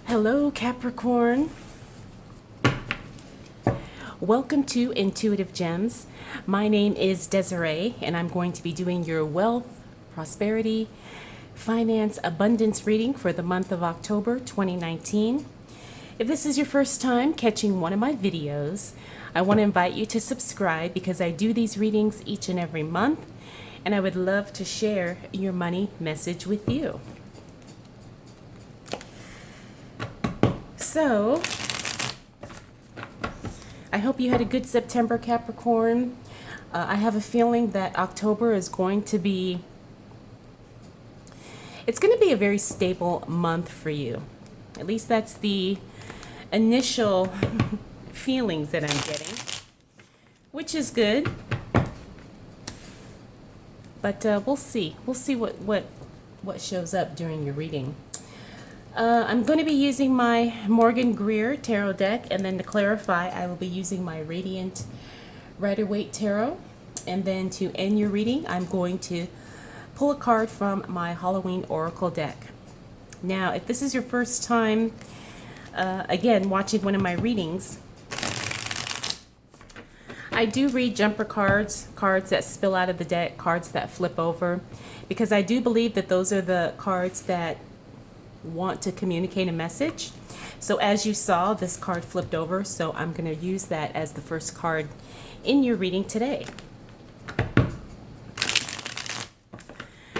Hello, Capricorn. Welcome to Intuitive Gems. My name is Desiree, and I'm going to be doing your wealth, prosperity, finance, abundance reading for the month of October 2019. If this is your first time catching one of my videos, I want to invite you to subscribe because I do these readings each and every month, and I would love to share your money message with you. So, I hope you had a good September, Capricorn. I have a feeling that October is going to be, it's going to be a very stable month for you. At least that's the initial feelings that I'm getting, which is good. But we'll see. We'll see what shows up during your reading. I'm going to be using my Morgan Greer Tarot deck, and then to clarify, I will be using my Radiant Rider-Waite Tarot. And then to end your reading, I'm going to pull a card from my Halloween Oracle deck. Now, if this is your first time, again, watching one of my readings, I do read jumper cards, cards that spill out of the deck, cards that flip over, because I do believe that those are the cards that want to communicate a message. So as you saw, this card flipped over, so I'm going to use that as the first card in your reading today.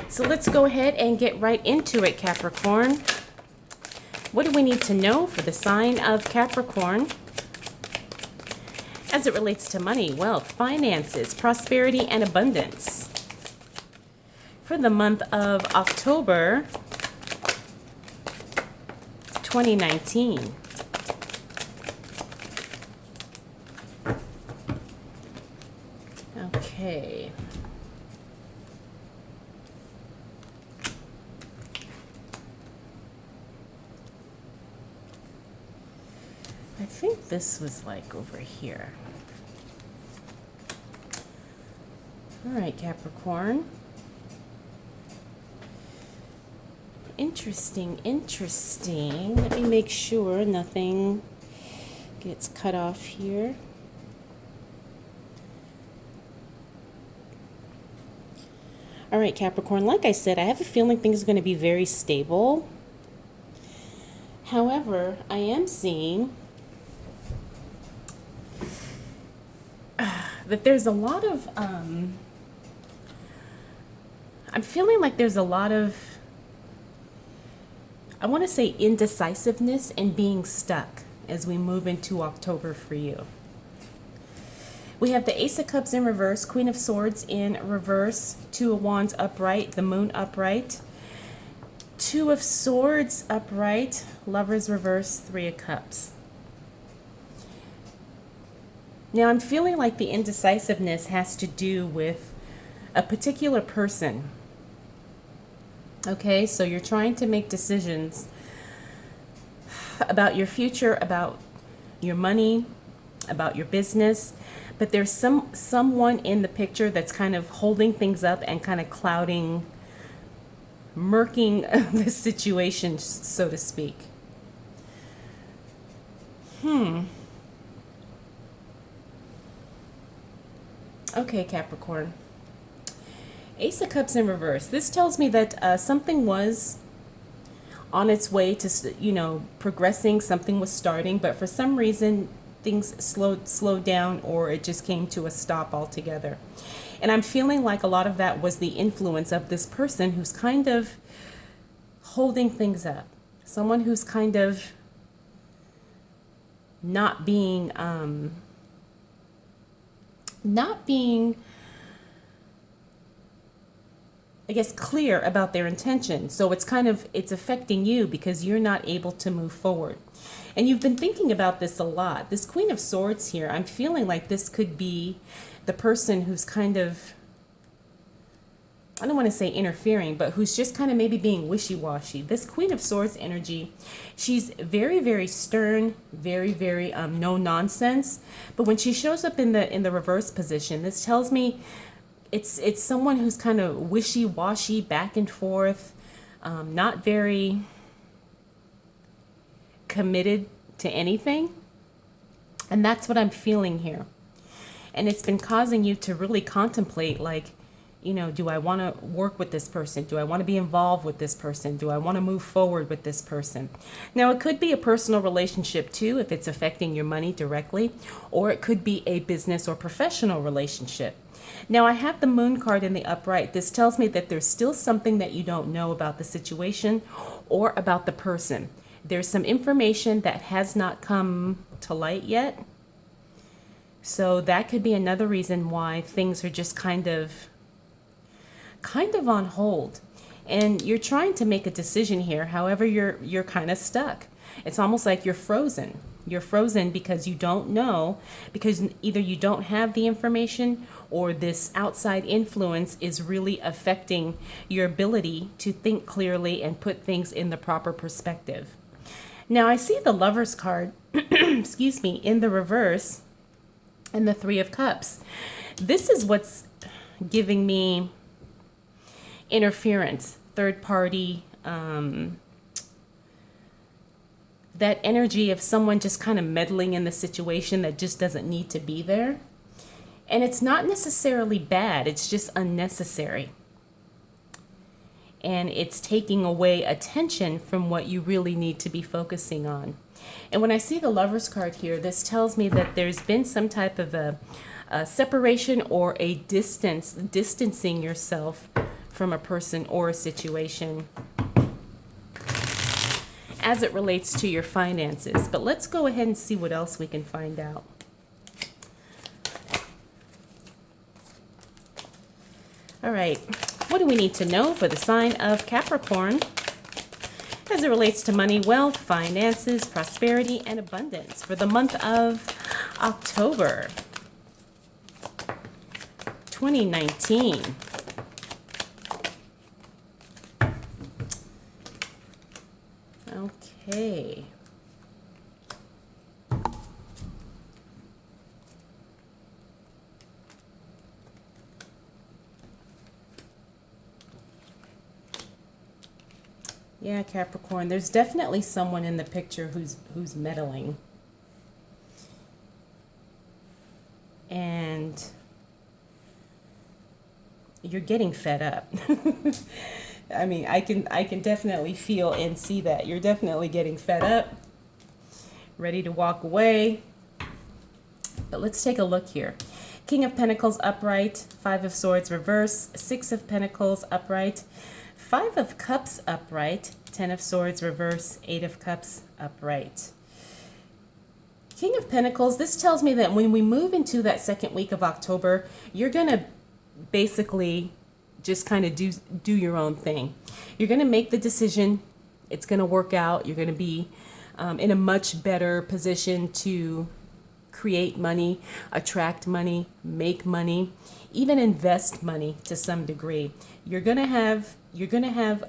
So let's go ahead and get right into it, Capricorn. What do we need to know for the sign of Capricorn as it relates to money, wealth, finances, prosperity, and abundance for the month of October 2019. Okay. I think this was like over here. All right, Capricorn. Interesting. Let me make sure nothing gets cut off here. All right, Capricorn, like I said, I have a feeling things are going to be very stable. However, I am seeing that there's a lot of, I'm feeling like there's a lot of, I want to say, indecisiveness and being stuck as we move into October for you. We have the Ace of Cups in reverse, Queen of Swords in reverse, Two of Wands upright, the Moon upright, Two of Swords upright, Lovers reverse, Three of Cups. Now I'm feeling like the indecisiveness has to do with a particular person. Okay, so you're trying to make decisions about your future, about your money, about your business, but there's someone in the picture that's kind of holding things up and kind of clouding, murking the situation, so to speak. Okay, Capricorn. Ace of Cups in reverse. This tells me that something was on its way to, progressing. Something was starting, but for some reason things slowed down, or it just came to a stop altogether. And I'm feeling like a lot of that was the influence of this person who's kind of holding things up. Someone who's kind of not being I guess, clear about their intention. So it's affecting you because you're not able to move forward. And you've been thinking about this a lot. This Queen of Swords here, I'm feeling like this could be the person who's kind of, I don't want to say interfering, but who's just kind of maybe being wishy-washy. This Queen of Swords energy, she's very, very stern, very, very no nonsense. But when she shows up in the reverse position, this tells me it's someone who's kind of wishy-washy, back and forth, not very committed to anything. And that's what I'm feeling here. And it's been causing you to really contemplate, like, do I want to work with this person? Do I want to be involved with this person? Do I want to move forward with this person? Now, it could be a personal relationship too, if it's affecting your money directly, or it could be a business or professional relationship. Now, I have the Moon card in the upright. This tells me that there's still something that you don't know about the situation or about the person. There's some information that has not come to light yet. So that could be another reason why things are just kind of on hold, and you're trying to make a decision here. However, you're kind of stuck. It's almost like you're frozen. You're frozen because you don't know, because either you don't have the information or this outside influence is really affecting your ability to think clearly and put things in the proper perspective. Now, I see the Lover's card, excuse me, in the reverse, and the Three of Cups. This is what's giving me interference, third party, that energy of someone just kind of meddling in the situation that just doesn't need to be there. And it's not necessarily bad, it's just unnecessary. And it's taking away attention from what you really need to be focusing on. And when I see the Lover's card here, this tells me that there's been some type of a separation or a distancing yourself from a person or a situation as it relates to your finances. But let's go ahead and see what else we can find out. All right, what do we need to know for the sign of Capricorn as it relates to money, wealth, finances, prosperity, and abundance for the month of October 2019? Okay. Yeah, Capricorn, there's definitely someone in the picture who's meddling. And you're getting fed up. I mean, I can definitely feel and see that. You're definitely getting fed up, ready to walk away. But let's take a look here. King of Pentacles upright, Five of Swords reverse, Six of Pentacles upright, Five of Cups upright, Ten of Swords reverse, Eight of Cups upright. King of Pentacles, this tells me that when we move into that second week of October, you're going to basically just kind of do your own thing. You're going to make the decision. It's going to work out. You're going to be in a much better position to create money, attract money, make money, even invest money to some degree. You're going to have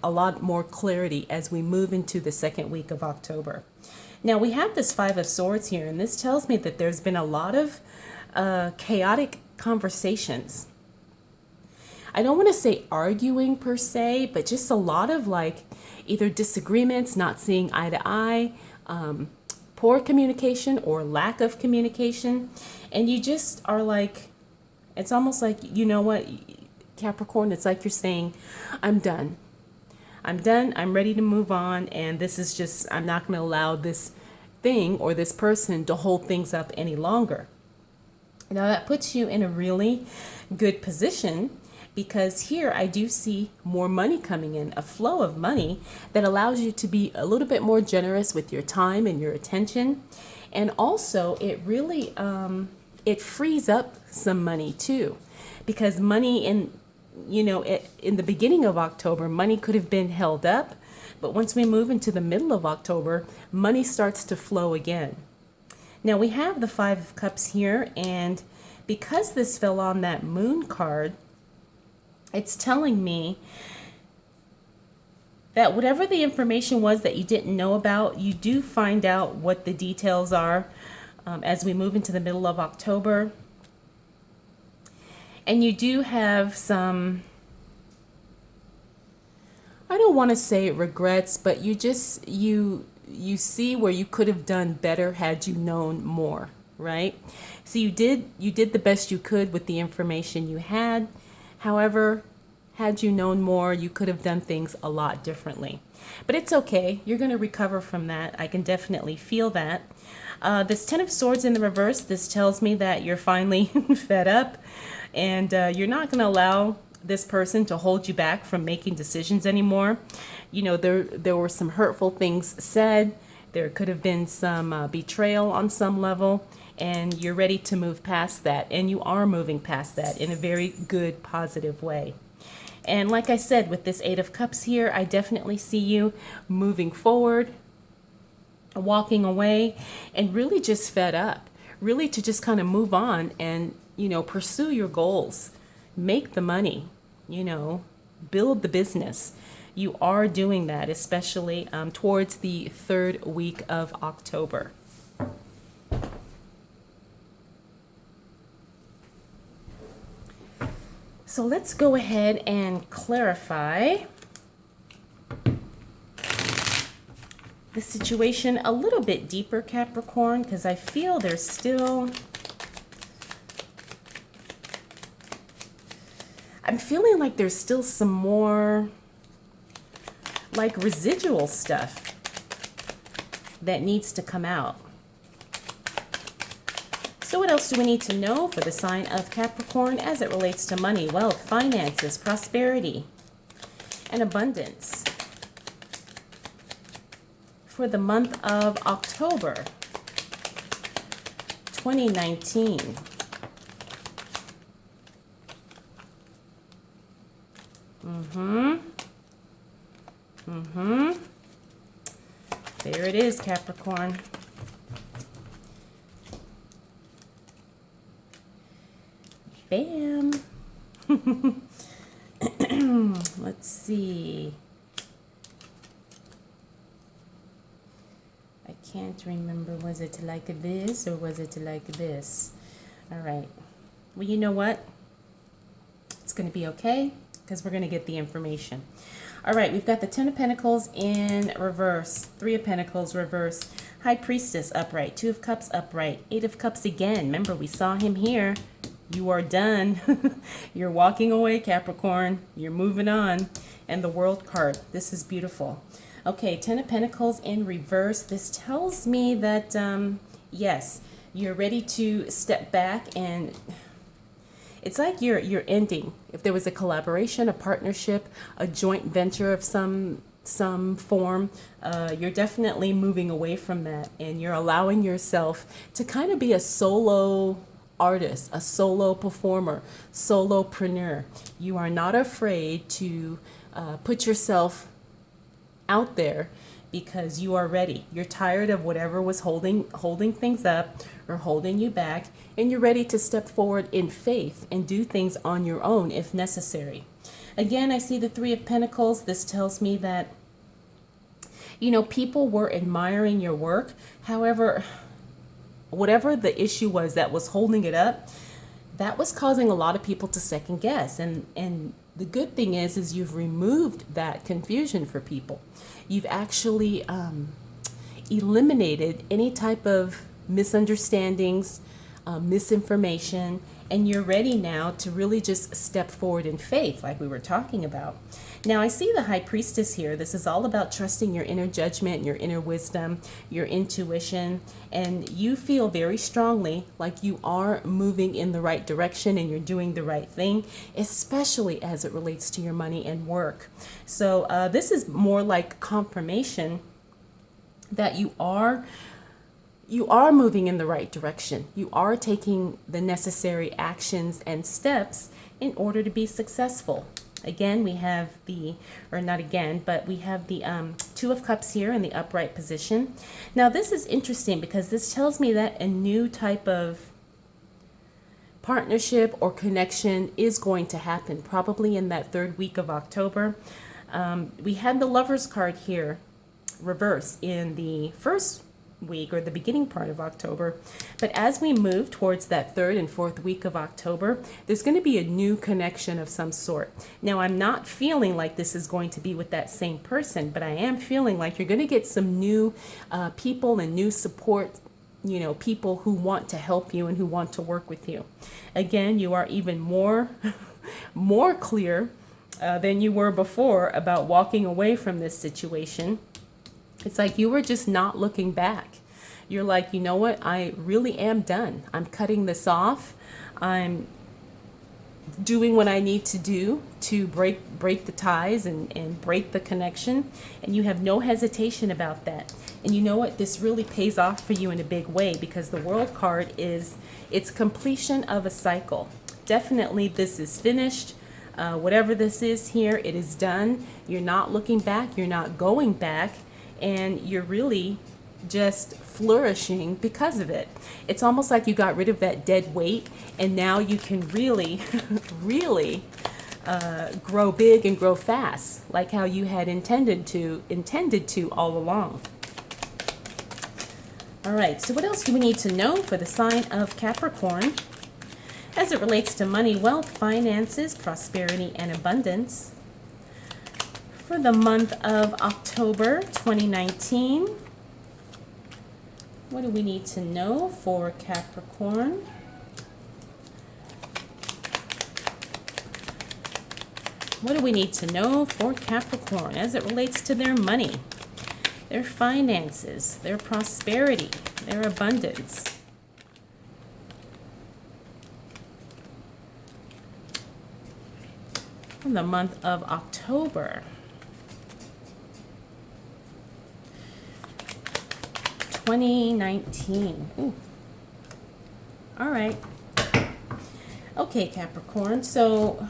a lot more clarity as we move into the second week of October. Now we have this Five of Swords here, and this tells me that there's been a lot of chaotic conversations. I don't want to say arguing per se, but just a lot of like either disagreements, not seeing eye to eye, poor communication or lack of communication. And you just are like, it's almost like, you know what, Capricorn, it's like you're saying, I'm done. I'm ready to move on. And this is just, I'm not going to allow this thing or this person to hold things up any longer. Now that puts you in a really good position, because here I do see more money coming in, a flow of money that allows you to be a little bit more generous with your time and your attention. And also it really, it frees up some money too, because money in the beginning of October, money could have been held up, but once we move into the middle of October, money starts to flow again. Now we have the Five of Cups here, and because this fell on that Moon card, it's telling me that whatever the information was that you didn't know about, you do find out what the details are as we move into the middle of October. And you do have some, I don't want to say regrets, but you you see where you could have done better had you known more, right? So you did the best you could with the information you had. However, had you known more, you could have done things a lot differently. But it's okay. You're going to recover from that. I can definitely feel that. This Ten of Swords in the reverse, this tells me that you're finally fed up, and you're not going to allow this person to hold you back from making decisions anymore. You know, there were some hurtful things said. There could have been some betrayal on some level, and you're ready to move past that. And you are moving past that in a very good, positive way. And like I said, with this Eight of Cups here, I definitely see you moving forward, walking away, and really just fed up. Really to just kind of move on and, you know, pursue your goals. Make the money, you know, build the business. You are doing that, especially towards the third week of October. So let's go ahead and clarify the situation a little bit deeper, Capricorn, because I feel there's still... I'm feeling like there's still some more like residual stuff that needs to come out. So what else do we need to know for the sign of Capricorn as it relates to money, wealth, finances, prosperity, and abundance for the month of October 2019? There it is, Capricorn. Bam. Let's see. I can't remember. Was it like this or was it like this? All right. Well, you know what? It's going to be okay because we're going to get the information. All right, we've got the Ten of Pentacles in reverse, Three of Pentacles reverse, High Priestess upright, Two of Cups upright, Eight of Cups again. Remember, we saw him here. You are done. You're walking away, Capricorn. You're moving on. And the World card. This is beautiful. Okay, Ten of Pentacles in reverse. This tells me that, yes, you're ready to step back, and it's like you're ending. If there was a collaboration, a partnership, a joint venture of some form, you're definitely moving away from that, and you're allowing yourself to kind of be a solo artist, a solo performer, solopreneur. You are not afraid to put yourself out there because you are ready. You're tired of whatever was holding things up or holding you back, and you're ready to step forward in faith and do things on your own if necessary. Again, I see the Three of Pentacles. This tells me that, you know, people were admiring your work. However, whatever the issue was that was holding it up, that was causing a lot of people to second guess. And the good thing is you've removed that confusion for people. You've actually eliminated any type of misunderstandings, misinformation, and you're ready now to really just step forward in faith like we were talking about. Now I see the High Priestess here. This is all about trusting your inner judgment, your inner wisdom, your intuition, and you feel very strongly like you are moving in the right direction and you're doing the right thing, especially as it relates to your money and work. So this is more like confirmation that you are moving in the right direction. You are taking the necessary actions and steps in order to be successful. Again, we have we have the Two of Cups here in the upright position. Now, this is interesting because this tells me that a new type of partnership or connection is going to happen, probably in that third week of October. We had the Lovers card here, reverse, in the first week or the beginning part of October. But as we move towards that third and fourth week of October, there's going to be a new connection of some sort. Now, I'm not feeling like this is going to be with that same person, but I am feeling like you're going to get some new people and new support, you know, people who want to help you and who want to work with you. Again, you are even more clear than you were before about walking away from this situation. It's like you were just not looking back. You're like, you know what? I really am done. I'm cutting this off. I'm doing what I need to do to break the ties and break the connection. And you have no hesitation about that. And you know what? This really pays off for you in a big way, because the World card is, it's completion of a cycle. Definitely this is finished. Whatever this is here, it is done. You're not looking back. You're not going back. And you're really just flourishing because of it. It's almost like you got rid of that dead weight, and now you can really, really grow big and grow fast, like how you had intended to all along. All right, so what else do we need to know for the sign of Capricorn as it relates to money, wealth, finances, prosperity, and abundance for the month of October 2019? What do we need to know for Capricorn? What do we need to know for Capricorn as it relates to their money, their finances, their prosperity, their abundance? For the month of October 2019. Ooh. All right. Okay, Capricorn. So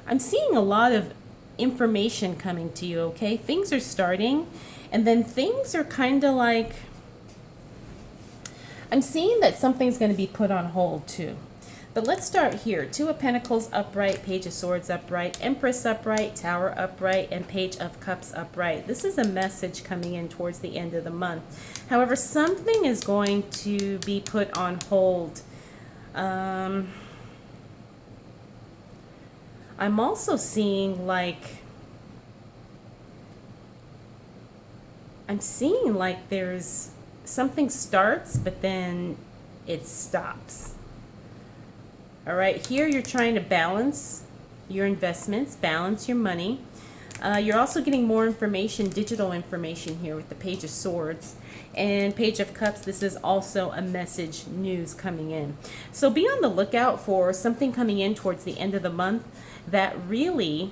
I'm seeing a lot of information coming to you, okay? Things are starting, and then things are kind of like, I'm seeing that something's going to be put on hold too. But let's start here. Two of Pentacles upright, Page of Swords upright, Empress upright, Tower upright, and Page of Cups upright. This is a message coming in towards the end of the month. However, something is going to be put on hold. I'm also seeing like, there's something starts, but then it stops. All right, here you're trying to balance your investments, balance your money. You're also getting more information, digital information here with the Page of Swords and Page of Cups. This is also a message, news coming in. So be on the lookout for something coming in towards the end of the month that really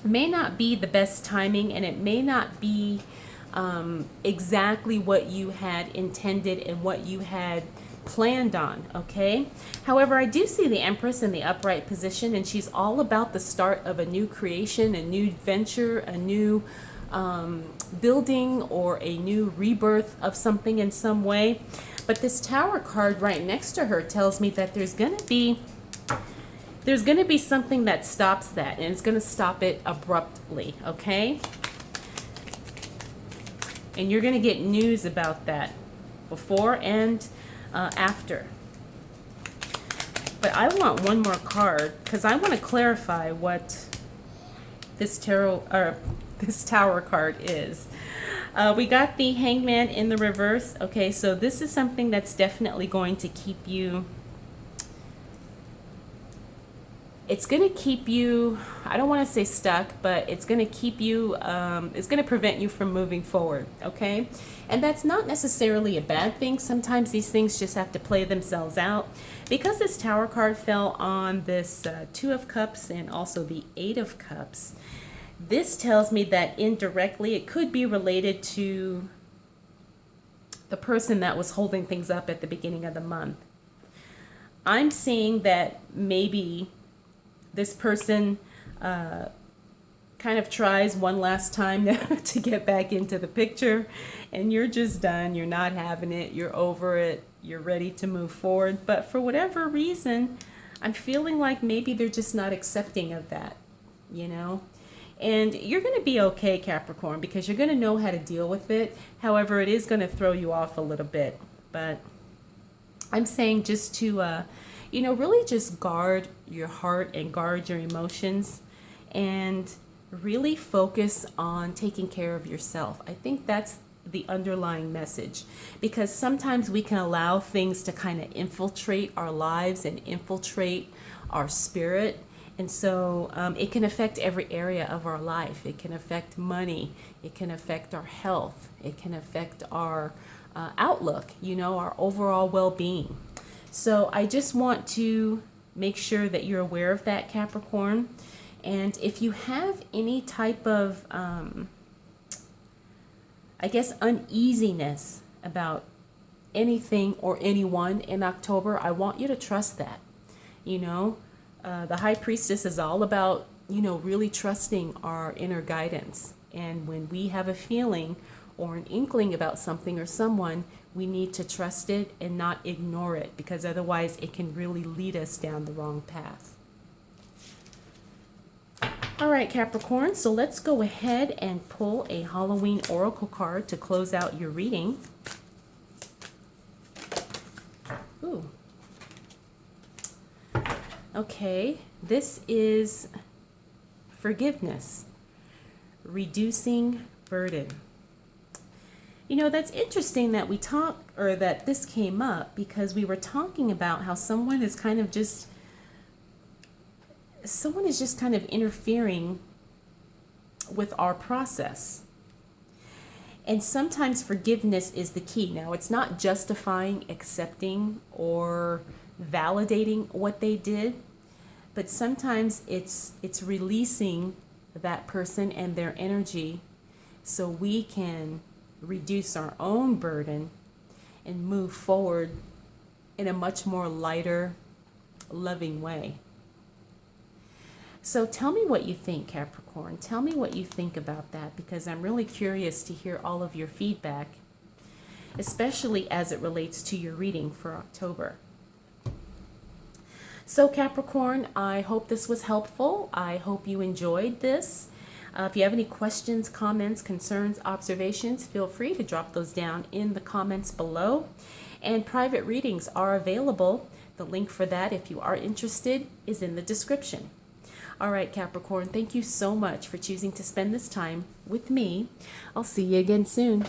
may not be the best timing, and it may not be exactly what you had intended and what you had planned on, okay? However, I do see the Empress in the upright position, and she's all about the start of a new creation, a new venture, a new building, or a new rebirth of something in some way. But this Tower card right next to her tells me that there's going to be something that stops that, and it's going to stop it abruptly, okay? And you're going to get news about that before and after. But I want one more card because I want to clarify what this Tower card is. We got the Hangman in the reverse. Okay, so this is something that's definitely going to keep you, it's going to keep you, I don't want to say stuck, but it's going to keep you, it's going to prevent you from moving forward, okay? And that's not necessarily a bad thing. Sometimes these things just have to play themselves out. Because this Tower card fell on this Two of Cups and also the Eight of Cups, this tells me that indirectly it could be related to the person that was holding things up at the beginning of the month. I'm seeing that maybe this person kind of tries one last time to get back into the picture, and you're just done. You're not having it. You're over it. You're ready to move forward. But for whatever reason, I'm feeling like maybe they're just not accepting of that, you know? And you're going to be okay, Capricorn, because you're going to know how to deal with it. However, it is going to throw you off a little bit. But I'm saying just to, really just guard your heart and guard your emotions and really focus on taking care of yourself. I think that's the underlying message, because sometimes we can allow things to kind of infiltrate our lives and infiltrate our spirit. And so it can affect every area of our life. It can affect money. It can affect our health. It can affect our outlook, our overall well-being. So I just want to make sure that you're aware of that, Capricorn. And if you have any type of, uneasiness about anything or anyone in October, I want you to trust that. The High Priestess is all about, really trusting our inner guidance. And when we have a feeling or an inkling about something or someone, we need to trust it and not ignore it, because otherwise it can really lead us down the wrong path. All right, Capricorn, so let's go ahead and pull a Halloween Oracle card to close out your reading. Ooh. Okay, this is forgiveness, reducing burden. That's interesting that that this came up, because we were talking about how someone is just kind of interfering with our process. And sometimes forgiveness is the key. Now, it's not justifying, accepting, or validating what they did, but sometimes it's releasing that person and their energy so we can reduce our own burden and move forward in a much more lighter, loving way. So tell me what you think, Capricorn. Tell me what you think about that, because I'm really curious to hear all of your feedback, especially as it relates to your reading for October. So Capricorn, I hope this was helpful. I hope you enjoyed this. If you have any questions, comments, concerns, observations, feel free to drop those down in the comments below. And private readings are available. The link for that, if you are interested, is in the description. All right, Capricorn, thank you so much for choosing to spend this time with me. I'll see you again soon.